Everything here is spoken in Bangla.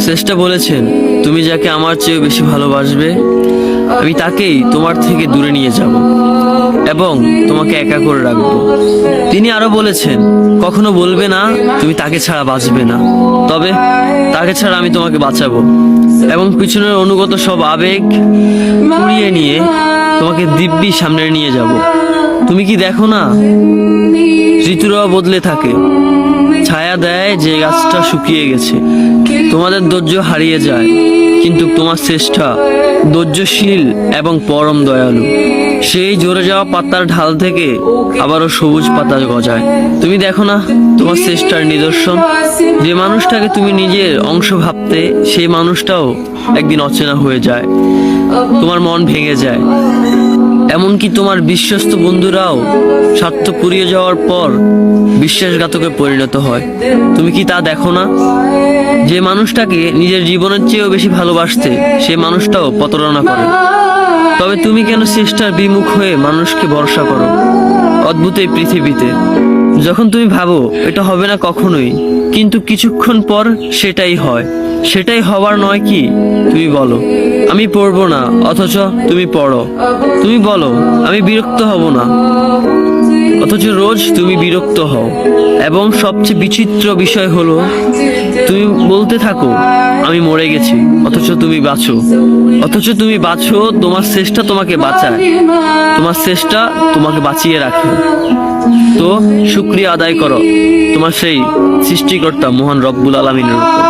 শ্রেষ্ঠ বলেছেন, তুমি যাকে আমার চেয়ে বেশি ভালোবাসবে আমি তাকেই তোমার থেকে দূরে নিয়ে যাব এবং তোমাকে একা করে রাখবো। তিনি আরো বলেছেন, কখনো বলবে না তুমি তাকে ছাড়া বাঁচবে না, তবে তাকে ছাড়া আমি তোমাকে বাঁচাবো এবং পিছনের অনুগত সব আবেগ কুড়িয়ে নিয়ে তোমাকে দিব্যি সামনে নিয়ে যাব। তুমি কি দেখো না, ঋতুরাও বদলে থাকে, ছায়া দেয় যে গাছটা শুকিয়ে গেছে। তোমাদের ধৈর্য হারিয়ে যায়, কিন্তু তোমার শ্রেষ্ঠা ধৈর্যশীল এবং পরম দয়ালু। সেই ঝরে যাওয়া পাতার ঢাল থেকে আবারও সবুজ পাতা গজায়। তুমি দেখো না তোমার শ্রেষ্ঠার নিদর্শন, যে মানুষটাকে তুমি নিজের অংশ ভাবতে সেই মানুষটাও একদিন অচেনা হয়ে যায়, তোমার মন ভেঙে যায়। এমনকি তোমার বিশ্বস্ত বন্ধুরাও স্বার্থ পুড়িয়ে যাওয়ার পর বিশ্বাসঘাতকে পরিণত হয়। তুমি কি তা দেখো না? যে মানুষটাকে নিজের জীবনের চেয়েও বেশি ভালোবাসতে সেই মানুষটাও প্রতারণা করে। তবে তুমি কেন চেষ্টার বিমুখ হয়ে মানুষকে ভরসা করো? অদ্ভুত এই পৃথিবীতে, যখন তুমি ভাবো এটা হবে না কখনোই, কিন্তু কিছুক্ষণ পর সেটাই হয়। সেটাই হবার নয় কি? তুমি বলো আমি পড়বো না, অথচ তুমি পড়ো। তুমি বলো আমি বিরক্ত হব না, অথচ রোজ তুমি বিরক্ত হও। এবং সবচেয়ে বিচিত্র বিষয় হলো, তুমি বলতে থাকো আমি মরে গেছি, অথচ তুমি বাঁচো। তোমার চেষ্টা তোমাকে বাঁচায়, তোমার চেষ্টা তোমাকে বাঁচিয়ে রাখে। তো শুকরিয়া আদায় করো তোমার সেই সৃষ্টিকর্তা মহান রব্বুল আলামিনের উপর।